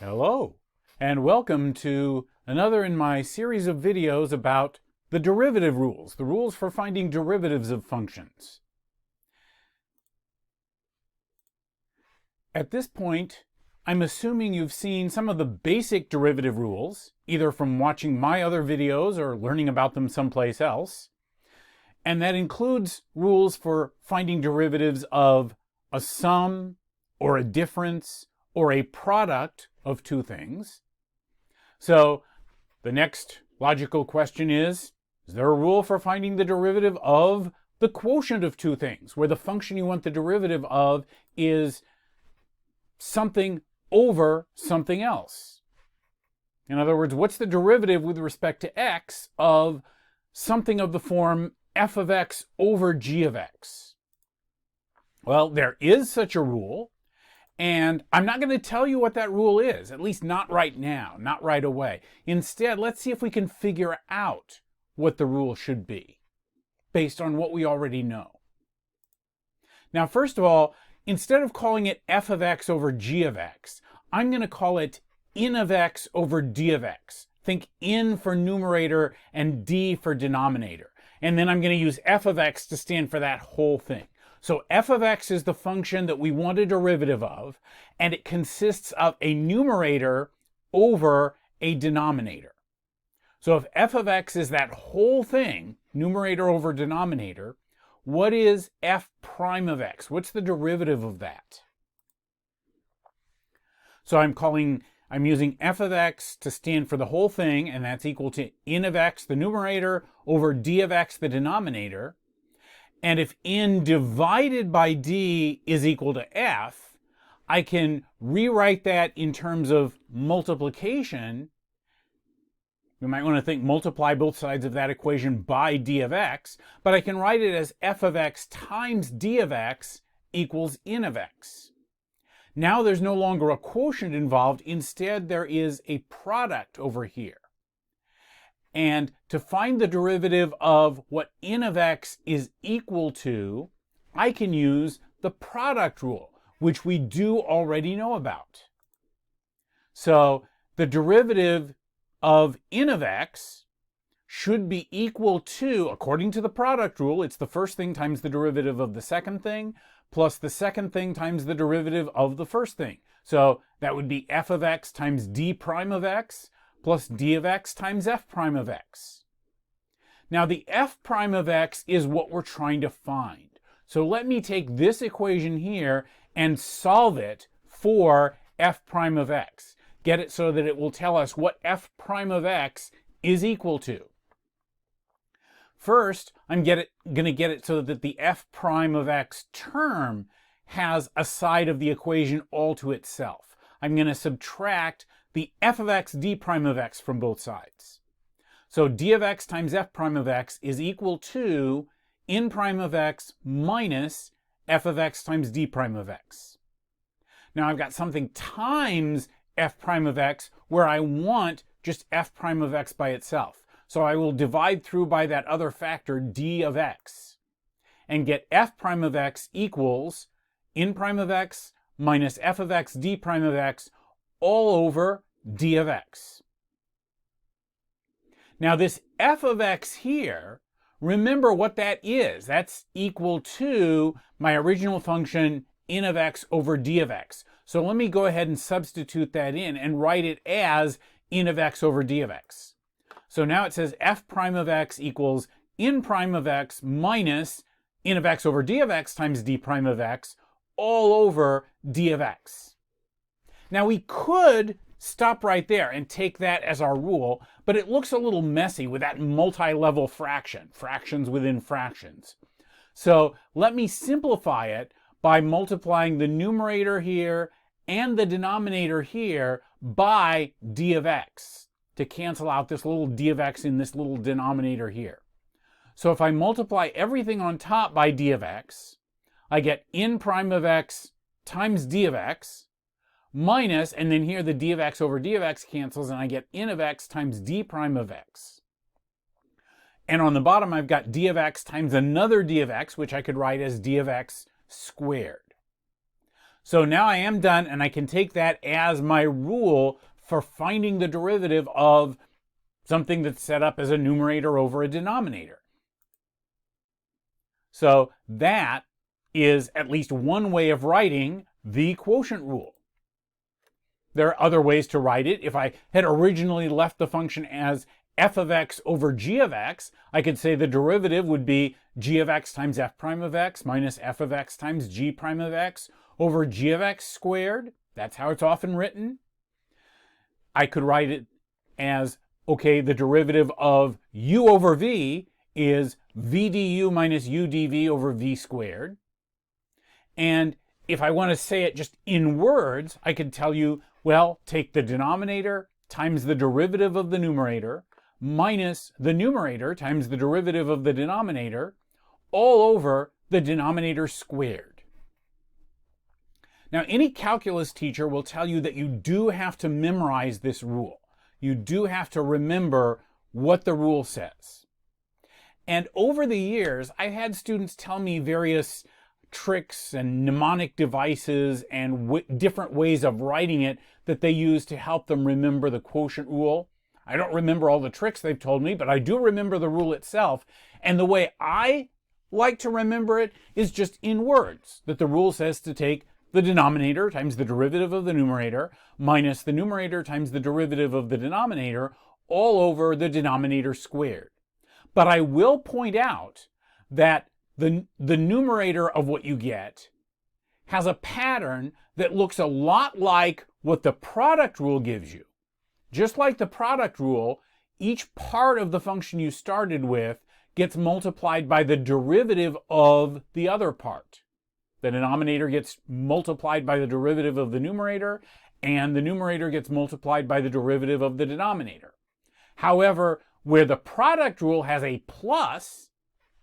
Hello, and welcome to another in my series of videos about the derivative rules, the rules for finding derivatives of functions. At this point, I'm assuming you've seen some of the basic derivative rules, either from watching my other videos or learning about them someplace else. And that includes rules for finding derivatives of a sum, or a difference, or a product of two things. So the next logical question is there a rule for finding the derivative of the quotient of two things, where the function you want the derivative of is something over something else? In other words, what's the derivative with respect to x of something of the form f of x over g of x? Well, there is such a rule. And I'm not going to tell you what that rule is, at least not right now, not right away. Instead, let's see if we can figure out what the rule should be based on what we already know. Now, first of all, instead of calling it f of x over g of x, I'm going to call it in of x over d of x. Think in for numerator and d for denominator. And then I'm going to use f of x to stand for that whole thing. So f of x is the function that we want a derivative of, and it consists of a numerator over a denominator. So if f of x is that whole thing, numerator over denominator, what is f prime of x? What's the derivative of that? So I'm using f of x to stand for the whole thing, and that's equal to in of x, the numerator, over d of x, the denominator. And if n divided by d is equal to f, I can rewrite that in terms of multiplication. We might want to think multiply both sides of that equation by d of x, but I can write it as f of x times d of x equals n of x. Now there's no longer a quotient involved. Instead, there is a product over here. And to find the derivative of what n of x is equal to, I can use the product rule, which we do already know about. So the derivative of n of x should be equal to, according to the product rule, it's the first thing times the derivative of the second thing, plus the second thing times the derivative of the first thing. So that would be f of x times d prime of x, plus d of x times f prime of x. Now the f prime of x is what we're trying to find. So let me take this equation here and solve it for f prime of x. Get it so that it will tell us what f prime of x is equal to. First, I'm going to get it so that the f prime of x term has a side of the equation all to itself. I'm going to subtract the f of x d prime of x from both sides. So d of x times f prime of x is equal to n prime of x minus f of x times d prime of x. Now I've got something times f prime of x where I want just f prime of x by itself. So I will divide through by that other factor d of x and get f prime of x equals n prime of x minus f of x d prime of x all over d of x. Now this f of x here, remember what that is. That's equal to my original function n of x over d of x. So let me go ahead and substitute that in and write it as n of x over d of x. So now it says f prime of x equals n prime of x minus n of x over d of x times d prime of x all over d of x. Now we could stop right there and take that as our rule, but it looks a little messy with that multi-level fraction, fractions within fractions. So let me simplify it by multiplying the numerator here and the denominator here by d of x to cancel out this little d of x in this little denominator here. So if I multiply everything on top by d of x, I get n prime of x times d of x, minus, and then here the d of x over d of x cancels, and I get n of x times d prime of x. And on the bottom, I've got d of x times another d of x, which I could write as d of x squared. So now I am done, and I can take that as my rule for finding the derivative of something that's set up as a numerator over a denominator. So that is at least one way of writing the quotient rule. There are other ways to write it. If I had originally left the function as f of x over g of x, I could say the derivative would be g of x times f prime of x minus f of x times g prime of x over g of x squared. That's how it's often written. I could write it as, okay, the derivative of u over v is v du minus u dv over v squared. And if I want to say it just in words, I could tell you, well, take the denominator times the derivative of the numerator minus the numerator times the derivative of the denominator all over the denominator squared. Now, any calculus teacher will tell you that you do have to memorize this rule. You do have to remember what the rule says. And over the years, I've had students tell me various tricks and mnemonic devices and different ways of writing it that they use to help them remember the quotient rule. I don't remember all the tricks they've told me, but I do remember the rule itself. And the way I like to remember it is just in words, that the rule says to take the denominator times the derivative of the numerator minus the numerator times the derivative of the denominator all over the denominator squared. But I will point out that the numerator of what you get has a pattern that looks a lot like what the product rule gives you. Just like the product rule, each part of the function you started with gets multiplied by the derivative of the other part. The denominator gets multiplied by the derivative of the numerator, and the numerator gets multiplied by the derivative of the denominator. However, where the product rule has a plus,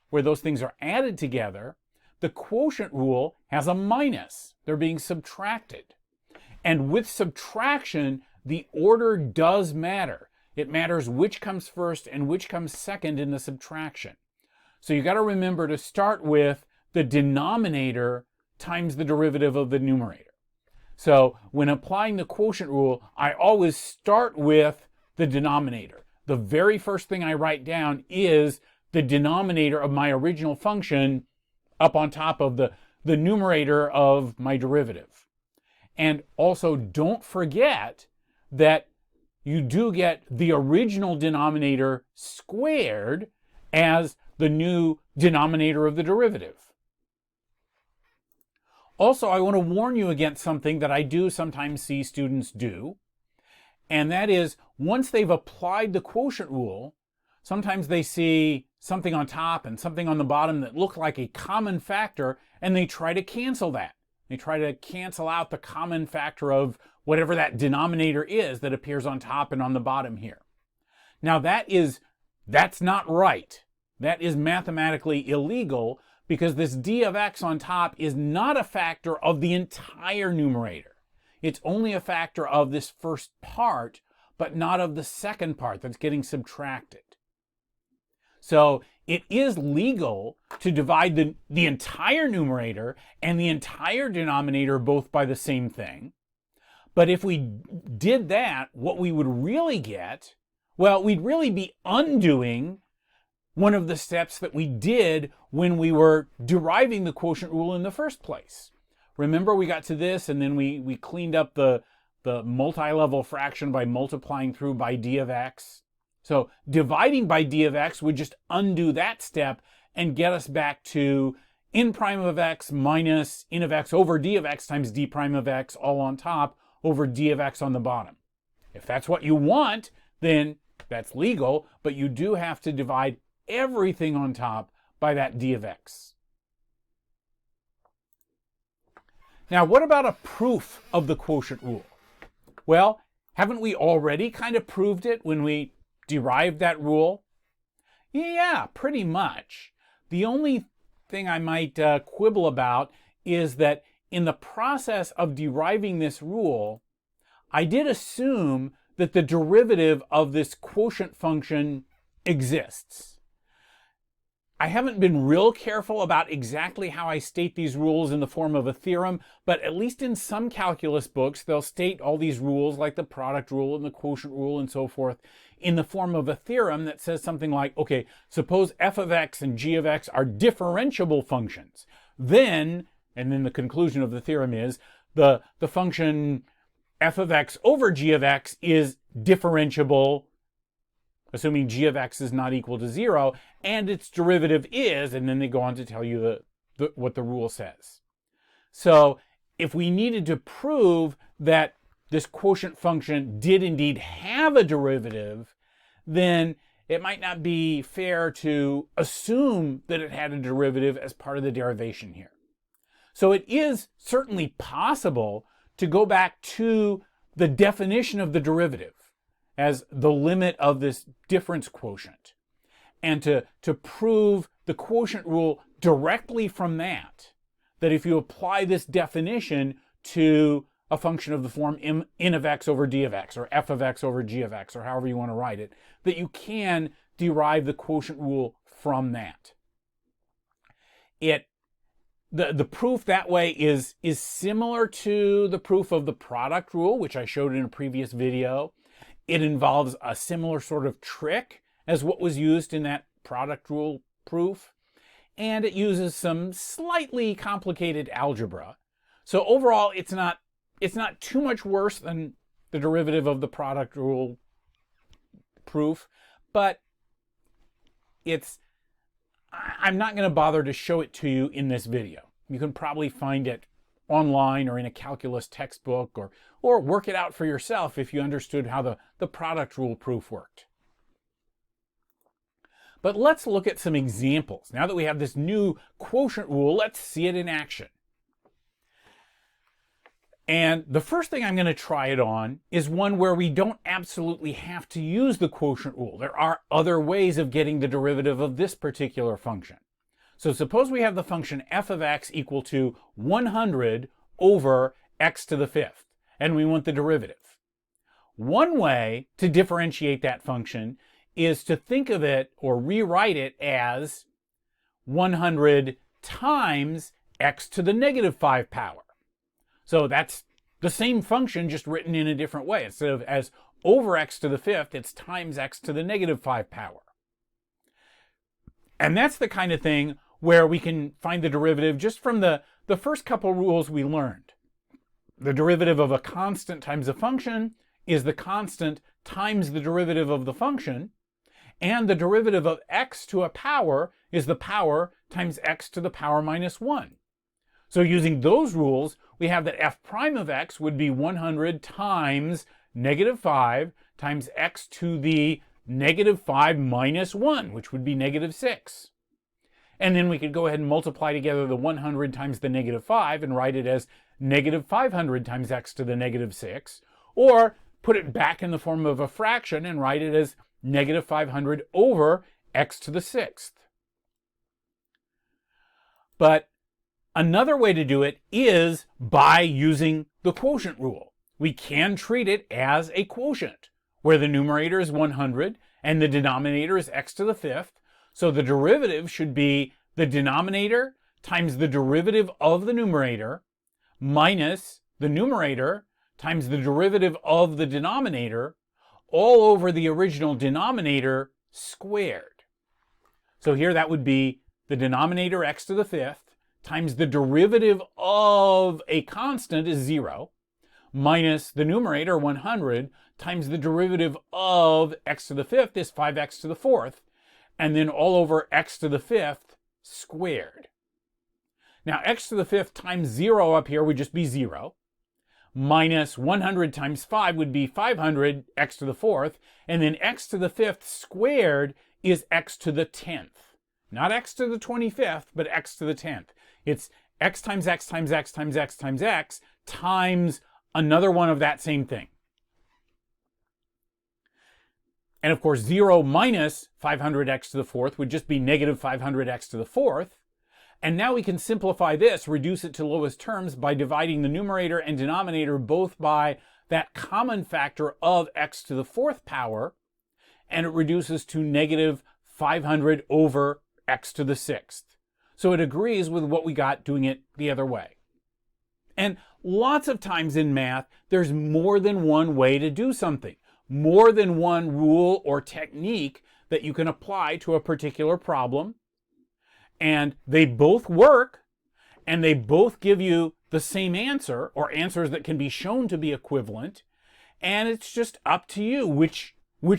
where those things are added together, the quotient rule has a minus. They're being subtracted. And with subtraction, the order does matter. It matters which comes first and which comes second in the subtraction. So you got to remember to start with the denominator times the derivative of the numerator. So when applying the quotient rule, I always start with the denominator. The very first thing I write down is the denominator of my original function up on top of the numerator of my derivative. And also don't forget that you do get the original denominator squared as the new denominator of the derivative. Also, I want to warn you against something that I do sometimes see students do, and that is once they've applied the quotient rule, sometimes they see something on top and something on the bottom that look like a common factor, and they try to cancel that. They try to cancel out the common factor of whatever that denominator is that appears on top and on the bottom here. Now that's not right. That is mathematically illegal because this d of x on top is not a factor of the entire numerator. It's only a factor of this first part, but not of the second part that's getting subtracted. So it is legal to divide the entire numerator and the entire denominator both by the same thing. But if we did that, what we would really get, well, we'd really be undoing one of the steps that we did when we were deriving the quotient rule in the first place. Remember, we got to this and then we cleaned up the multi-level fraction by multiplying through by d of x. So dividing by d of x would just undo that step and get us back to n prime of x minus n of x over d of x times d prime of x all on top over d of x on the bottom. If that's what you want, then that's legal, but you do have to divide everything on top by that d of x. Now, what about a proof of the quotient rule? Well, haven't we already kind of proved it when we derived that rule? Yeah, pretty much. The only thing I might quibble about is that in the process of deriving this rule, I did assume that the derivative of this quotient function exists. I haven't been real careful about exactly how I state these rules in the form of a theorem, but at least in some calculus books, they'll state all these rules like the product rule and the quotient rule and so forth in the form of a theorem that says something like, okay, suppose f of x and g of x are differentiable functions. Then, and then the conclusion of the theorem is, the function f of x over g of x is differentiable, assuming g of x is not equal to 0, and its derivative is, and then they go on to tell you what the rule says. So if we needed to prove that this quotient function did indeed have a derivative, then it might not be fair to assume that it had a derivative as part of the derivation here. So it is certainly possible to go back to the definition of the derivative as the limit of this difference quotient, and to prove the quotient rule directly from that if you apply this definition to a function of the form n of x over d of x, or f of x over g of x, or however you want to write it, that you can derive the quotient rule from that. The proof that way is similar to the proof of the product rule, which I showed in a previous video. It involves a similar sort of trick as what was used in that product rule proof, and it uses some slightly complicated algebra. So overall, it's not too much worse than the derivative of the product rule proof, but I'm not going to bother to show it to you in this video. You can probably find it online or in a calculus textbook, or work it out for yourself if you understood how the product rule proof worked. But let's look at some examples. Now that we have this new quotient rule, let's see it in action. And the first thing I'm going to try it on is one where we don't absolutely have to use the quotient rule. There are other ways of getting the derivative of this particular function. So suppose we have the function f of x equal to 100 over x to the fifth, and we want the derivative. One way to differentiate that function is to think of it or rewrite it as 100 times x to the negative 5 power. So that's the same function, just written in a different way. Instead of as over x to the fifth, it's times x to the negative 5 power. And that's the kind of thing where we can find the derivative just from the first couple rules we learned. The derivative of a constant times a function is the constant times the derivative of the function, and the derivative of x to a power is the power times x to the power minus 1. So using those rules, we have that f prime of x would be 100 times negative 5 times x to the negative 5 minus 1, which would be negative 6. And then we could go ahead and multiply together the 100 times the negative 5 and write it as negative 500 times x to the negative 6, or put it back in the form of a fraction and write it as negative 500 over x to the 6th. But another way to do it is by using the quotient rule. We can treat it as a quotient, where the numerator is 100 and the denominator is x to the fifth. So the derivative should be the denominator times the derivative of the numerator minus the numerator times the derivative of the denominator all over the original denominator squared. So here that would be the denominator x to the fifth times the derivative of a constant is 0 minus the numerator 100 times the derivative of x to the fifth is 5x to the fourth, and then all over x to the fifth squared. Now x to the fifth times 0 up here would just be 0, minus 100 times 5 would be 500 x to the fourth, and then x to the fifth squared is x to the 10th. Not x to the 25th, but x to the 10th. It's x times x times x times x times x times another one of that same thing. And of course, 0 minus 500x to the fourth would just be negative 500x to the fourth. And now we can simplify this, reduce it to lowest terms by dividing the numerator and denominator both by that common factor of x to the fourth power, and it reduces to negative 500 over x to the sixth. So it agrees with what we got doing it the other way. And lots of times in math, there's more than one way to do something, more than one rule or technique that you can apply to a particular problem. And they both work, and they both give you the same answer, or answers that can be shown to be equivalent. And it's just up to you which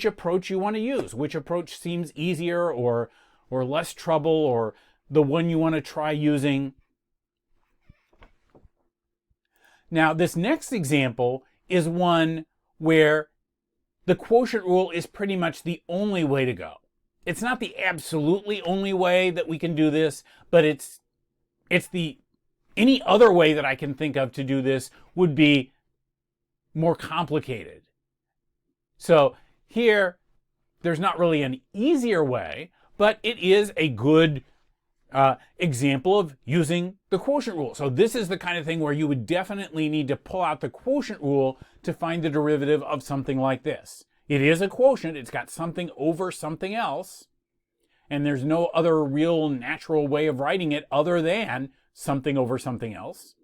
approach you want to use, which approach seems easier or less trouble, or the one you want to try using. Now, this next example is one where the quotient rule is pretty much the only way to go. It's not the absolutely only way that we can do this, but it's any other way that I can think of to do this would be more complicated. So here, there's not really an easier way, but it is a good example of using the quotient rule. So this is the kind of thing where you would definitely need to pull out the quotient rule to find the derivative of something like this. It is a quotient. It's got something over something else. And there's no other real natural way of writing it other than something over something else.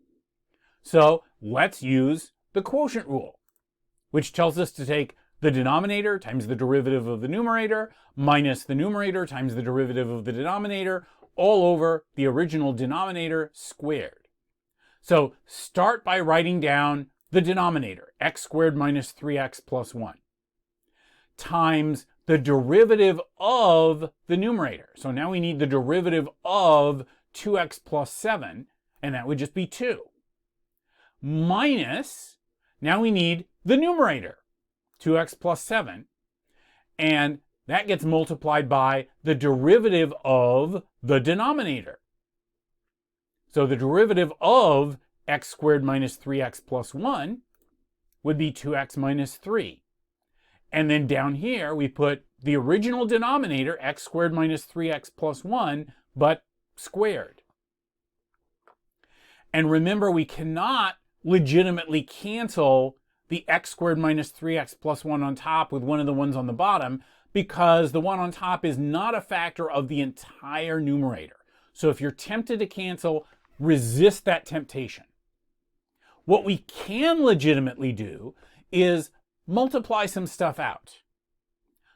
So let's use the quotient rule, which tells us to take the denominator times the derivative of the numerator minus the numerator times the derivative of the denominator all over the original denominator squared. So start by writing down the denominator, x squared minus 3x plus 1, times the derivative of the numerator. So now we need the derivative of 2x plus 7, and that would just be 2. Minus, now we need the numerator, 2x plus 7, and that gets multiplied by the derivative of the denominator. So the derivative of x squared minus 3x plus 1 would be 2x minus 3. And then down here, we put the original denominator, x squared minus 3x plus 1, but squared. And remember, we cannot legitimately cancel the x squared minus 3x plus 1 on top with one of the ones on the bottom, because the one on top is not a factor of the entire numerator. So if you're tempted to cancel, resist that temptation. What we can legitimately do is multiply some stuff out.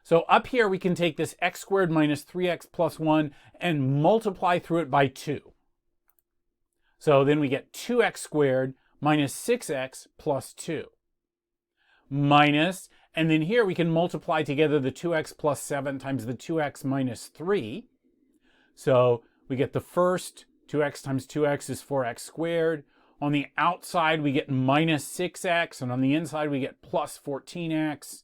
So up here we can take this x squared minus 3x plus 1 and multiply through it by 2. So then we get 2x squared minus 6x plus 2. Minus, and then here we can multiply together the 2x plus 7 times the 2x minus 3. So we get the first 2x times 2x is 4x squared. On the outside we get minus 6x, and on the inside we get plus 14x.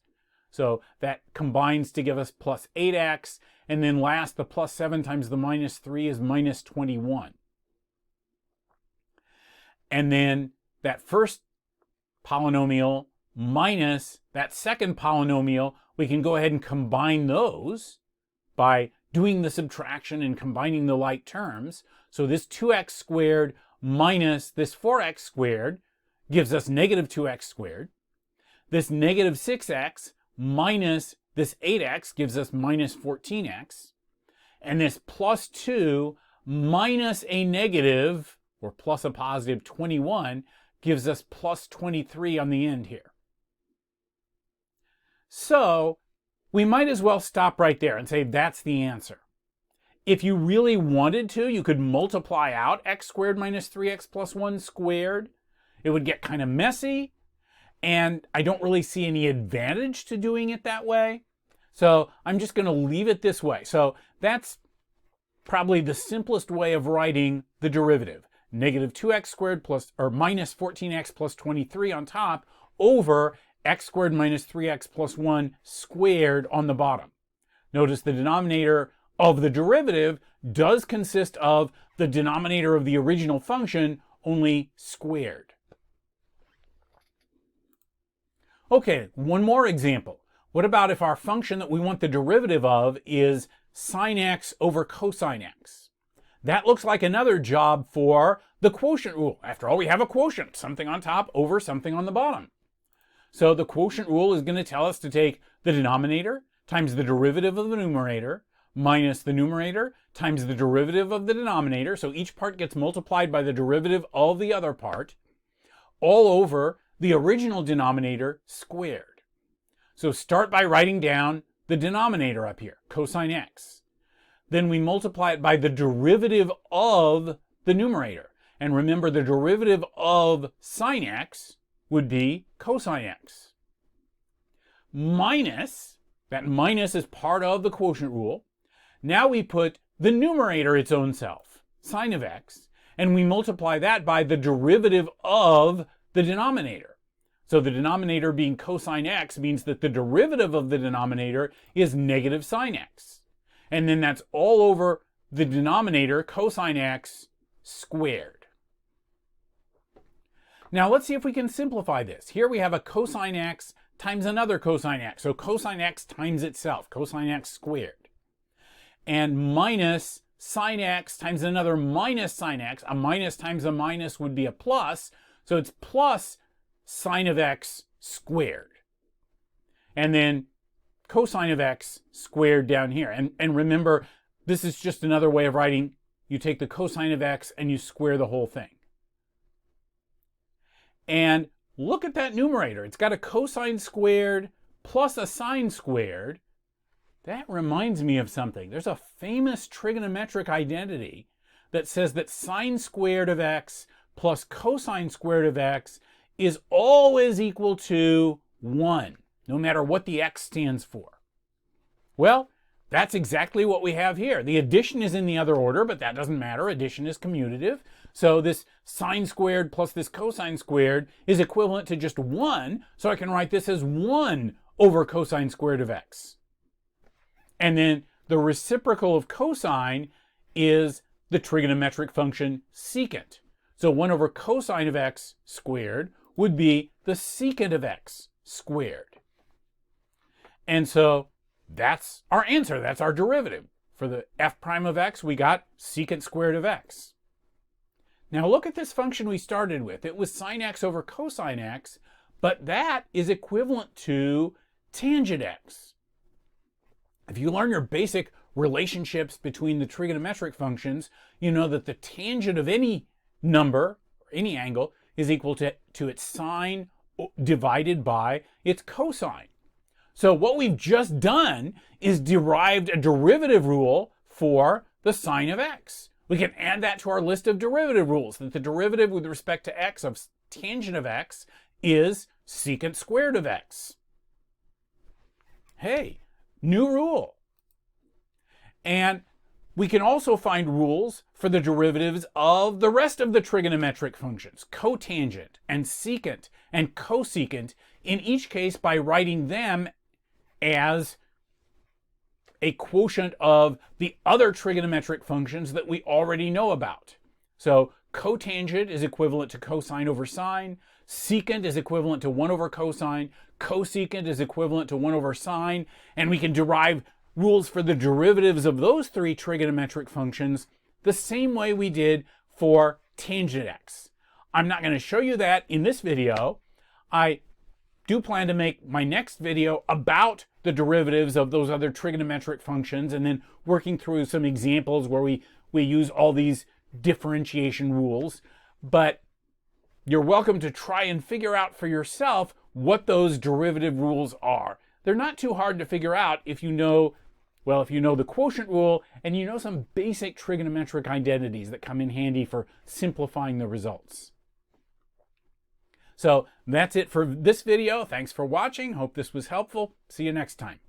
So that combines to give us plus 8x. And then last, the plus 7 times the minus 3 is minus 21. And then that first polynomial minus that second polynomial, we can go ahead and combine those by doing the subtraction and combining the like terms. So this 2x squared minus this 4x squared gives us negative 2x squared. This negative 6x minus this 8x gives us minus 14x. And this plus 2 minus a negative, or plus a positive 21, gives us plus 23 on the end here. So we might as well stop right there and say that's the answer. If you really wanted to, you could multiply out x squared minus 3x plus 1 squared. It would get kind of messy, and I don't really see any advantage to doing it that way. So I'm just going to leave it this way. So that's probably the simplest way of writing the derivative. Negative 2x squared plus, or minus 14x plus 23 on top over x squared minus 3x plus 1 squared on the bottom. Notice the denominator of the derivative does consist of the denominator of the original function, only squared. Okay, one more example. What about if our function that we want the derivative of is sine x over cosine x? That looks like another job for the quotient rule. After all, we have a quotient, something on top over something on the bottom. So the quotient rule is going to tell us to take the denominator times the derivative of the numerator minus the numerator times the derivative of the denominator. So each part gets multiplied by the derivative of the other part, all over the original denominator squared. So start by writing down the denominator up here, cosine x. Then we multiply it by the derivative of the numerator. And remember, the derivative of sine x would be cosine x. Minus, that minus is part of the quotient rule. Now we put the numerator its own self, sine of x, and we multiply that by the derivative of the denominator. So the denominator being cosine x means that the derivative of the denominator is negative sine x. And then that's all over the denominator, cosine x squared. Now let's see if we can simplify this. Here we have a cosine x times another cosine x. So cosine x times itself, cosine x squared. And minus sine x times another minus sine x. A minus times a minus would be a plus. So it's plus sine of x squared. And then cosine of x squared down here. And remember, this is just another way of writing, you take the cosine of x and you square the whole thing. And look at that numerator. It's got a cosine squared plus a sine squared. That reminds me of something. There's a famous trigonometric identity that says that sine squared of x plus cosine squared of x is always equal to 1, no matter what the x stands for. Well, that's exactly what we have here. The addition is in the other order, but that doesn't matter. Addition is commutative. So this sine squared plus this cosine squared is equivalent to just 1, so I can write this as 1 over cosine squared of x. And then the reciprocal of cosine is the trigonometric function secant. So 1 over cosine of x squared would be the secant of x squared. And so that's our answer. That's our derivative. For the f prime of x, we got secant squared of x. Now look at this function we started with. It was sine x over cosine x, but that is equivalent to tangent x. If you learn your basic relationships between the trigonometric functions, you know that the tangent of any number, or any angle, is equal to its sine divided by its cosine. So what we've just done is derived a derivative rule for the sine of x. We can add that to our list of derivative rules, that the derivative with respect to x of tangent of x is secant squared of x. Hey, new rule. And we can also find rules for the derivatives of the rest of the trigonometric functions, cotangent and secant and cosecant, in each case by writing them as a quotient of the other trigonometric functions that we already know about. So cotangent is equivalent to cosine over sine, secant is equivalent to 1 over cosine, cosecant is equivalent to 1 over sine, and we can derive rules for the derivatives of those three trigonometric functions the same way we did for tangent x. I'm not going to show you that in this video. I do plan to make my next video about the derivatives of those other trigonometric functions and then working through some examples where we use all these differentiation rules. But you're welcome to try and figure out for yourself what those derivative rules are. They're not too hard to figure out if you know, well, if you know the quotient rule and you know some basic trigonometric identities that come in handy for simplifying the results. So that's it for this video. Thanks for watching. Hope this was helpful. See you next time.